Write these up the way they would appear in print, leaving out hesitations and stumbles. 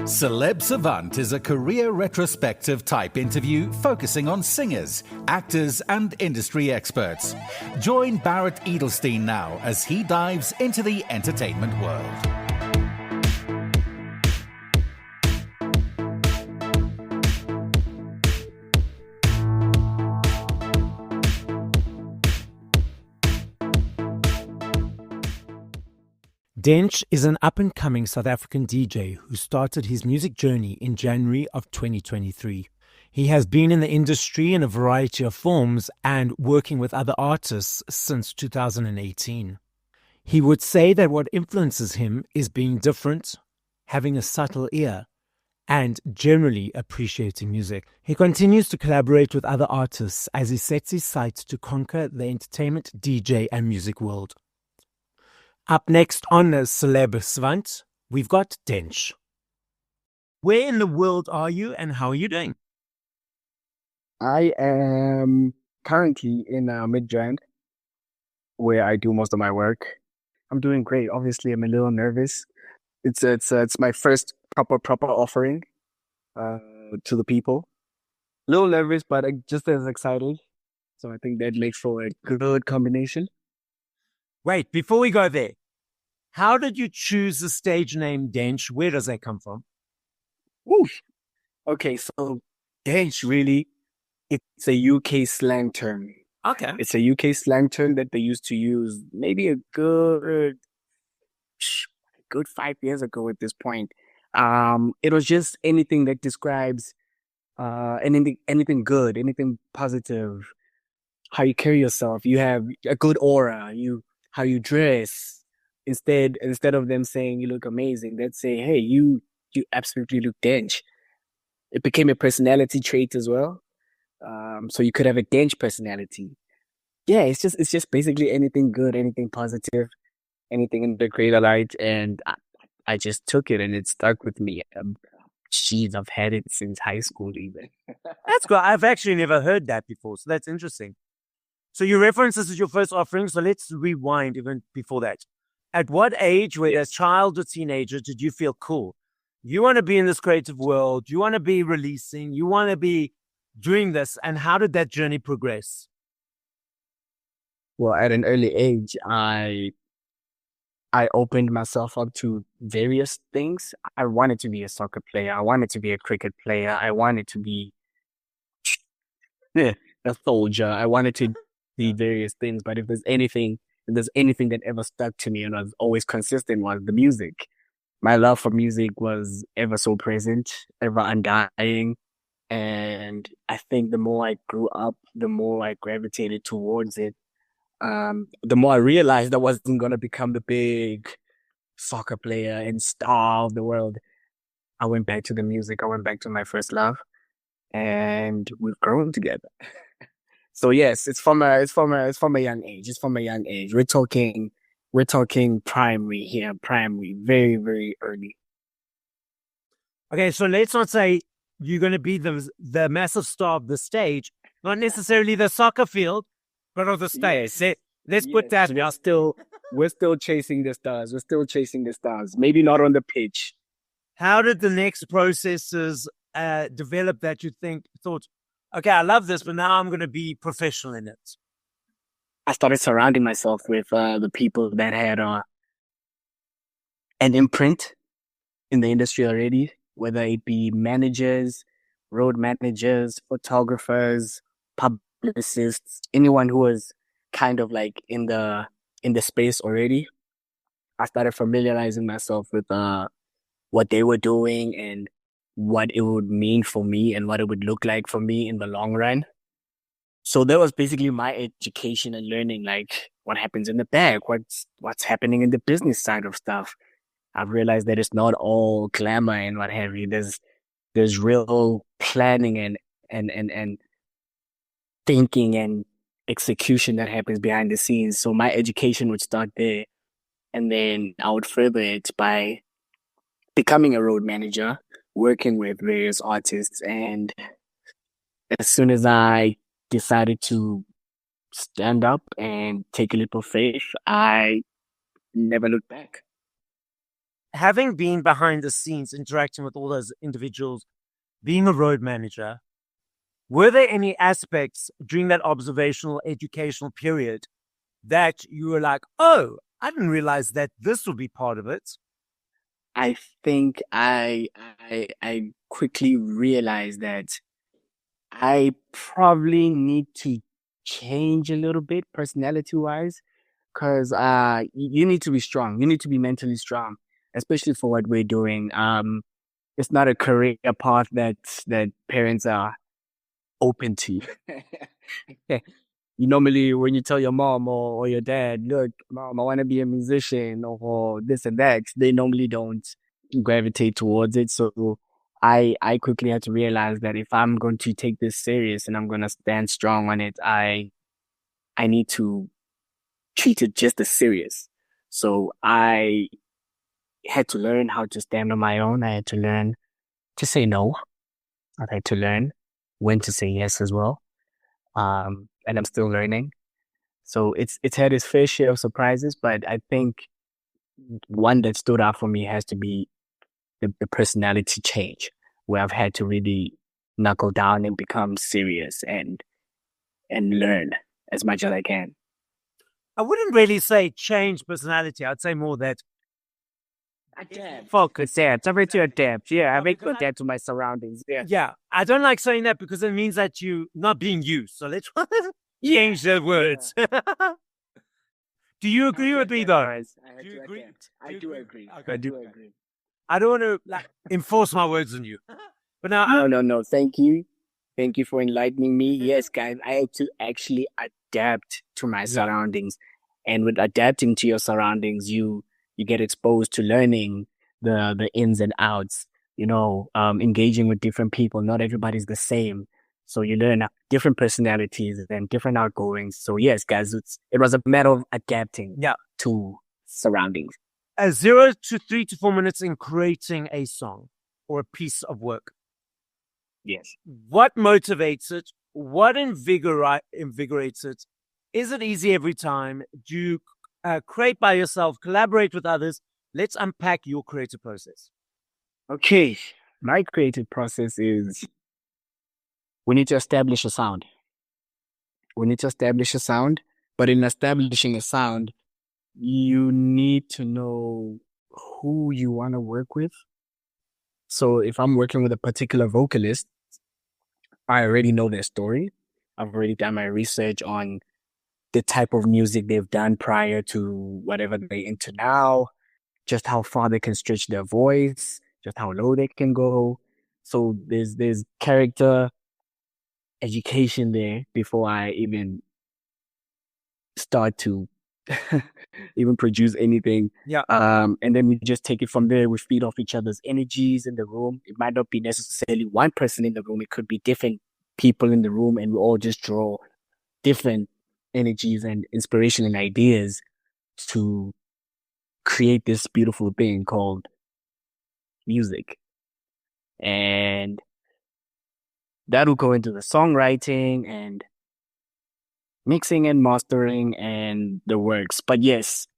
Celeb Savant is a career retrospective type interview focusing on singers, actors, and industry experts. Join Barrett Edelstein now as he dives into the entertainment world. Dench is an up-and-coming South African DJ who started his music journey in January of 2023. He has been in the industry in a variety of forms and working with other artists since 2018. He would say that what influences him is being different, having a subtle ear, and generally appreciating music. He continues to collaborate with other artists as he sets his sights to conquer the entertainment, DJ, and music world. Up next on Celeb Savant, we've got Dench. Where in the world are you and how are you doing? I am currently in Midrand, where I do most of my work. I'm doing great. Obviously, I'm a little nervous. It's my first proper offering to the people. A little nervous, but just as excited. So I think that makes for a good combination. Wait, before we go there, how did you choose the stage name Dench? Where does that come from? Oof. Okay, so Dench really, it's a UK slang term. Okay. It's a UK slang term that they used to use maybe a good 5 years ago at this point. It was just anything that describes anything good, anything positive, how you carry yourself. You have a good aura, how you dress. Instead of them saying you look amazing, they'd say, hey, you absolutely look Dench. It became a personality trait as well. So you could have a Dench personality. Yeah, it's just basically anything good, anything positive, anything in the greater light, and I just took it and it stuck with me. Jeez, I've had it since high school even. That's good. I've actually never heard that before, so that's interesting. So you reference this as your first offering, so let's rewind even before that. At what age, whether as child or teenager, did you feel cool? You want to be in this creative world, you want to be releasing, you want to be doing this, and how did that journey progress? Well, at an early age, I opened myself up to various things. I wanted to be a soccer player. I wanted to be a cricket player. I wanted to be a soldier. I wanted to be various things. But if there's anything that ever stuck to me and was always consistent, was the music. My love for music was ever so present, ever undying. And I think the more I grew up, the more I gravitated towards it. The more I realized I wasn't going to become the big soccer player and star of the world. I went back to the music. I went back to my first love, and we've grown together. So yes, it's from a young age. It's from a young age. We're talking primary here, primary, very, very early. Okay, so let's not say you're going to be the massive star of the stage, not necessarily the soccer field, but of the stage. Yes. Let's put that. We're still chasing the stars. We're still chasing the stars. Maybe not on the pitch. How did the next processes develop that you thought, okay, I love this, but now I'm going to be professional in it? I started surrounding myself with the people that had an imprint in the industry already, whether it be managers, road managers, photographers, publicists, anyone who was kind of like in the space already. I started familiarizing myself with what they were doing and what it would mean for me and what it would look like for me in the long run. So that was basically my education and learning, like what happens in the back, what's happening in the business side of stuff. I've realized that it's not all glamour and what have you. There's real planning and thinking and execution that happens behind the scenes. So my education would start there, and then I would further it by becoming a road manager, working with various artists. And as soon as I decided to stand up and take a leap of faith, I never looked back. having been behind the scenes, interacting with all those individuals, being a road manager, were there any aspects during that observational educational period that you were like, oh, I didn't realize that this would be part of it? I think I quickly realized that I probably need to change a little bit personality wise, because you need to be strong. You need to be mentally strong, especially for what we're doing. It's not a career path that parents are open to. You normally, when you tell your mom or your dad, look, mom, I want to be a musician or this and that, they normally don't gravitate towards it. So I quickly had to realize that if I'm going to take this serious and I'm going to stand strong on it, I need to treat it just as serious. So I had to learn how to stand on my own. I had to learn to say no. I had to learn when to say yes as well. And I'm still learning. So it's had its fair share of surprises, but I think one that stood out for me has to be the personality change, where I've had to really knuckle down and become serious and learn as much as I can. I wouldn't really say change personality. I'd say more that Adapt. focus. Adapt. I'm ready to adapt. Yeah, I No, make because adapt to my surroundings. Yeah. Yeah, I don't like saying that because it means that you're not being you. So let's change the words. Do you agree with me, though? I had Do you to agree? adapt. Do I you do agree? agree. Okay. I do agree. I don't want to enforce my words on you. But now, No. Thank you. Thank you for enlightening me. Yes, guys, I had to actually adapt to my surroundings. And with adapting to your surroundings, you get exposed to learning the ins and outs, engaging with different people. Not everybody's the same. So you learn different personalities and different outgoings. So yes, guys, it was a matter of adapting to surroundings. 0 to 3 to 4 minutes in creating a song or a piece of work. Yes. What motivates it? What invigorates it? Is it easy every time? Do you create by yourself, collaborate with others? Let's unpack your creative process. Okay. My creative process is we need to establish a sound. We need to establish a sound, but in establishing a sound, you need to know who you want to work with. So if I'm working with a particular vocalist, I already know their story. I've already done my research on the type of music they've done prior to whatever they're into now, just how far they can stretch their voice, just how low they can go. So there's character education there before I even start to even produce anything. Yeah. And then we just take it from there. We feed off each other's energies in the room. It might not be necessarily one person in the room. It could be different people in the room, and we all just draw different energies and inspiration and ideas to create this beautiful thing called music. And that'll go into the songwriting and mixing and mastering and the works. But yes,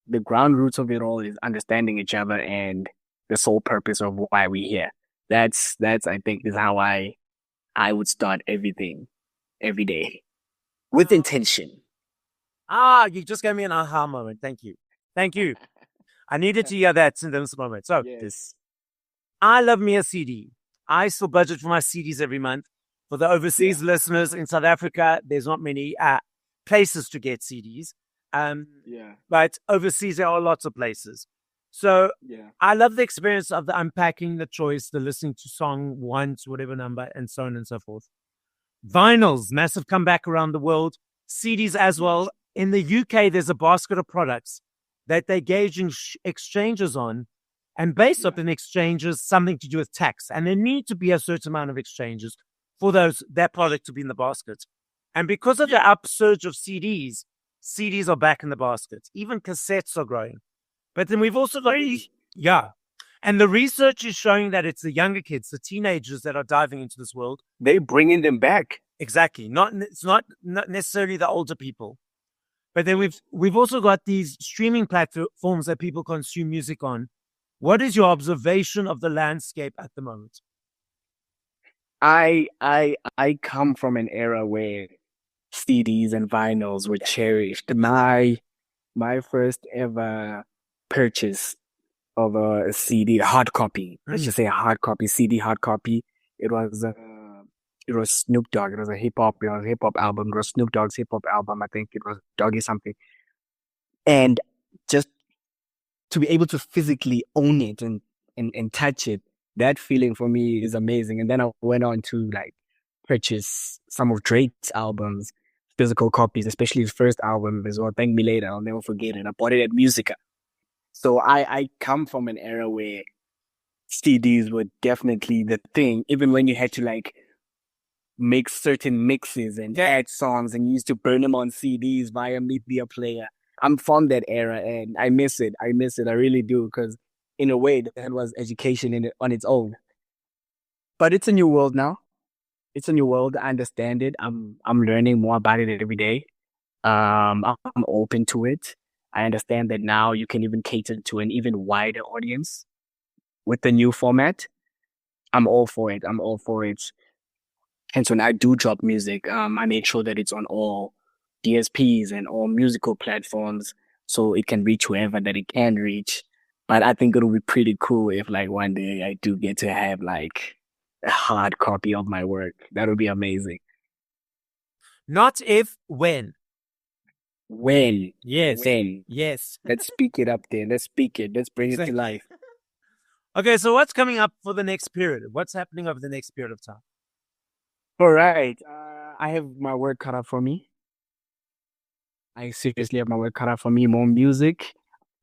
the ground roots of it all is understanding each other and the sole purpose of why we're here. That's I think is how I would start everything every day with intention. You just gave me an aha moment. Thank you. Thank you. I needed to hear that in this moment. So Yes. I love me a CD. I still budget for my CDs every month. For the overseas listeners in South Africa, there's not many places to get CDs. But overseas, there are lots of places. So I love the experience of the unpacking, the choice, the listening to song once, whatever number, and so on and so forth. Vinyls, massive comeback around the world. CDs as well. In the UK, there's a basket of products that they gauge in exchanges on. And based on exchanges, something to do with tax. And there need to be a certain amount of exchanges for that product to be in the basket. And because of the upsurge of CDs are back in the basket. Even cassettes are growing. But then we've also got, and the research is showing that it's the younger kids, the teenagers that are diving into this world. They're bringing them back. Exactly. It's not necessarily the older people. But then we've also got these streaming platforms that people consume music on. What is your observation of the landscape at the moment? I come from an era where CDs and vinyls were cherished. My first ever purchase of a CD, a hard copy. Let's just say a hard copy, CD hard copy. It was it was Snoop Dogg. It was a hip hop album. It was Snoop Dogg's hip hop album. I think it was Doggy something. And just to be able to physically own it and touch it, that feeling for me is amazing. And then I went on to like purchase some of Drake's albums, physical copies, especially his first album as well. Thank Me Later. I'll never forget it. I bought it at Musica. So I come from an era where CDs were definitely the thing, even when you had to like make certain mixes and add songs and you used to burn them on CDs via media player. I'm from that era and I miss it. I miss it. I really do because in a way that was education on its own. But it's a new world now. It's a new world. I understand it. I'm learning more about it every day. I'm open to it. I understand that now you can even cater to an even wider audience with the new format. I'm all for it. I'm all for it. And so when I do drop music, I make sure that it's on all DSPs and all musical platforms so it can reach whoever that it can reach. But I think it'll be pretty cool if like one day I do get to have like a hard copy of my work. That would be amazing. Not if, when. When? Yes. When? Yes. Let's speak it up there. Let's speak it. Let's bring it to life. Okay, so what's coming up for the next period? What's happening over the next period of time? All right. I have my work cut out for me. I seriously have my work cut out for me. More music.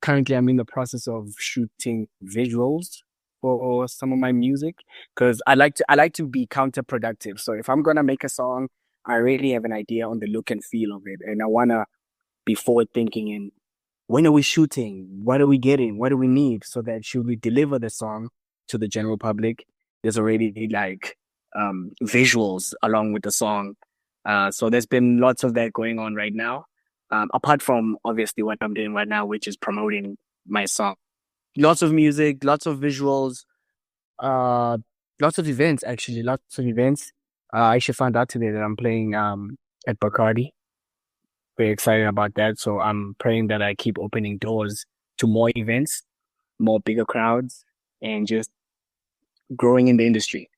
Currently, I'm in the process of shooting visuals for some of my music because I like to be counterproductive. So if I'm gonna make a song, I already have an idea on the look and feel of it, and I wanna be forward thinking and when are we shooting? What are we getting? What do we need? So that should we deliver the song to the general public, there's already like visuals along with the song. So there's been lots of that going on right now. Apart from obviously what I'm doing right now, which is promoting my song. Lots of music, lots of visuals, lots of events actually, lots of events. I actually found out today that I'm playing at Bacardi. Very excited about that. So I'm praying that I keep opening doors to more events, more bigger crowds, and just growing in the industry.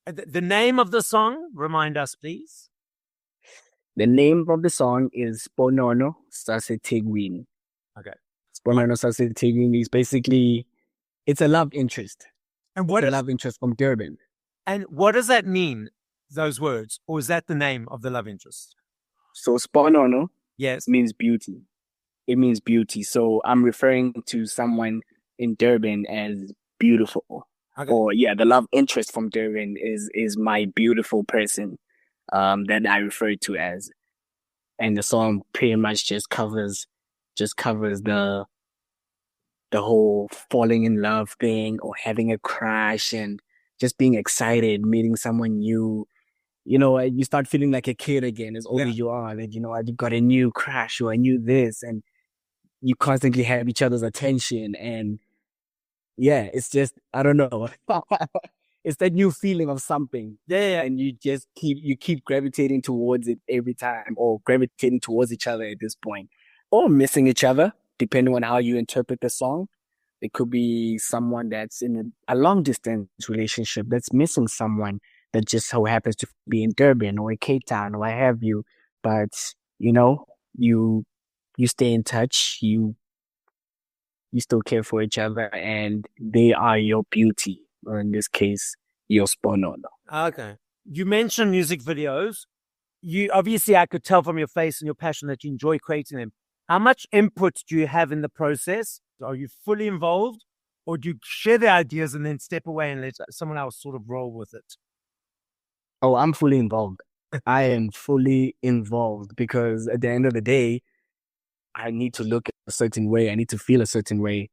The name of the song, remind us, please. The name of the song is Sponono Sasetegwini. Okay. Sponono Sasetegwini is basically, it's a love interest. And what it's a love interest from Durban. And what does that mean, those words? Or is that the name of the love interest? So Sponono yes means beauty. It means beauty. So I'm referring to someone in Durban as beautiful. Okay. Or yeah, the love interest from Durban is my beautiful person that I refer to as. And the song pretty much just covers the whole falling in love thing or having a crush and just being excited, meeting someone new. You know, you start feeling like a kid again as old as you are. That, you know, I got a new crush or I knew this, and you constantly have each other's attention. And yeah, it's just, I don't know. It's that new feeling of something. Yeah. And you just keep gravitating towards it every time, or gravitating towards each other at this point, or missing each other, depending on how you interpret the song. It could be someone that's in a long distance relationship that's missing someone that just so happens to be in Durban or in Cape Town or what have you. But, you know, you stay in touch, you still care for each other, and they are your beauty, or in this case, your sponono. Okay. You mentioned music videos. You obviously, I could tell from your face and your passion that you enjoy creating them. How much input do you have in the process? Are you fully involved, or do you share the ideas and then step away and let someone else sort of roll with it? Oh, I'm fully involved. I am fully involved because at the end of the day, I need to look a certain way. I need to feel a certain way.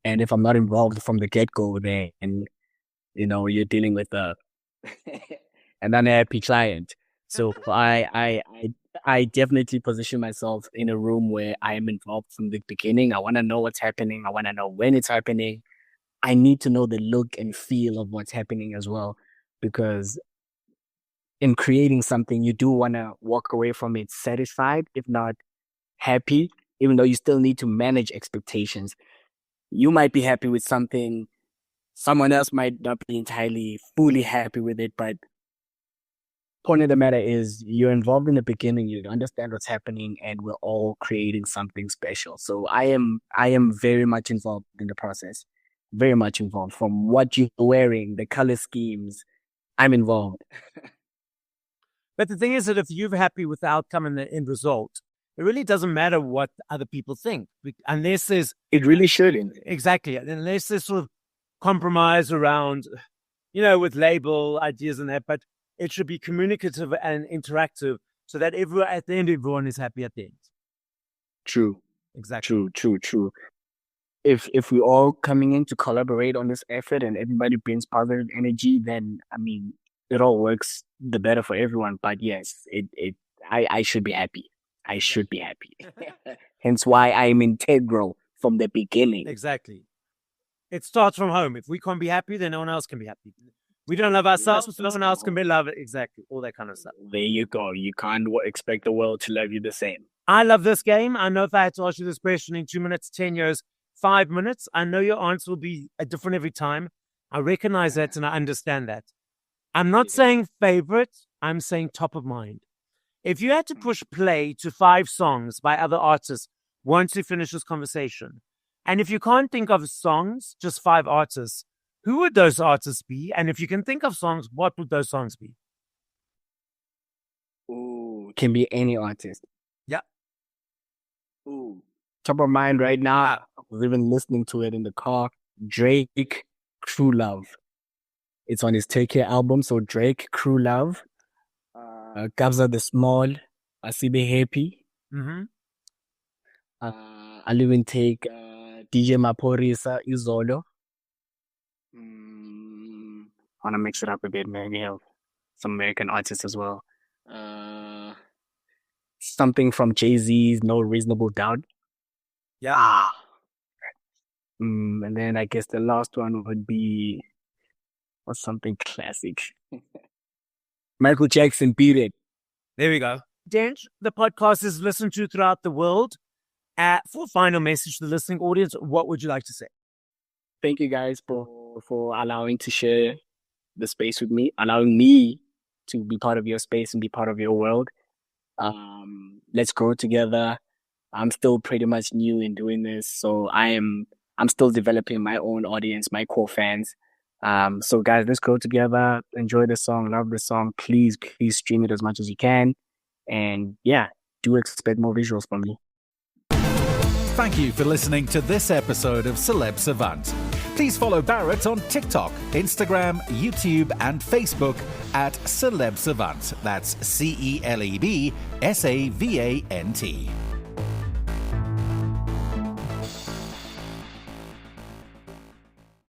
And if I'm not involved from the get-go, then, you know, you're dealing with an unhappy client. So I definitely position myself in a room where I am involved from the beginning. I want to know what's happening. I want to know when it's happening. I need to know the look and feel of what's happening as well, because in creating something, you do want to walk away from it satisfied, if not happy, even though you still need to manage expectations. You might be happy with something, someone else might not be entirely fully happy with it, but point of the matter is you're involved in the beginning, you understand what's happening, and we're all creating something special. So I am very much involved in the process. Very much involved. From what you're wearing, the color schemes, I'm involved. But the thing is that if you're happy with the outcome and the end result, it really doesn't matter what other people think, unless there's It really shouldn't. exactly, unless there's sort of compromise around, with label ideas and that. But it should be communicative and interactive, so that at the end, everyone is happy at the end. True. Exactly. True. If we're all coming in to collaborate on this effort and everybody brings positive energy, then I mean it all works the better for everyone. But yes, I should be happy. I should be happy. Hence why I'm integral from the beginning. Exactly. It starts from home. If we can't be happy, then no one else can be happy. We don't love ourselves, no one else can be loved. Exactly. All that kind of stuff. There you go. You can't expect the world to love you the same. I love this game. I know if I had to ask you this question in 2 minutes, 10 years, 5 minutes, I know your answer will be different every time. I recognize that and I understand that. I'm not saying favorite. I'm saying top of mind. If you had to push play to 5 songs by other artists once you finish this conversation, and if you can't think of songs, just 5 artists, who would those artists be? And if you can think of songs, what would those songs be? Ooh, can be any artist. Yeah. Ooh. Top of mind right now, I was even listening to it in the car. Drake, True Love. It's on his Take Care album. So Drake, True Love. Kabza the Small, Asibe Happy. Mm-hmm. I'll even take DJ Maporisa, Izolo. I want to mix it up a bit, maybe have some American artists as well. Something from Jay-Z's No Reasonable Doubt. Yeah. And then I guess the last one would be something classic. Michael Jackson, Beat It. There we go. Dench, the podcast is listened to throughout the world. For a final message to the listening audience, what would you like to say? Thank you guys for allowing to share the space with me, allowing me to be part of your space and be part of your world. Let's grow together. I'm still pretty much new in doing this, so I'm still developing my own audience, my core fans. So guys, let's grow together. Enjoy the song, love the song. Please stream it as much as you can, and yeah, do expect more visuals from me. Thank you for listening to this episode of Celeb Savant. Please follow Barrett on TikTok, Instagram, YouTube, and Facebook at Celeb Savant. That's CelebSavant.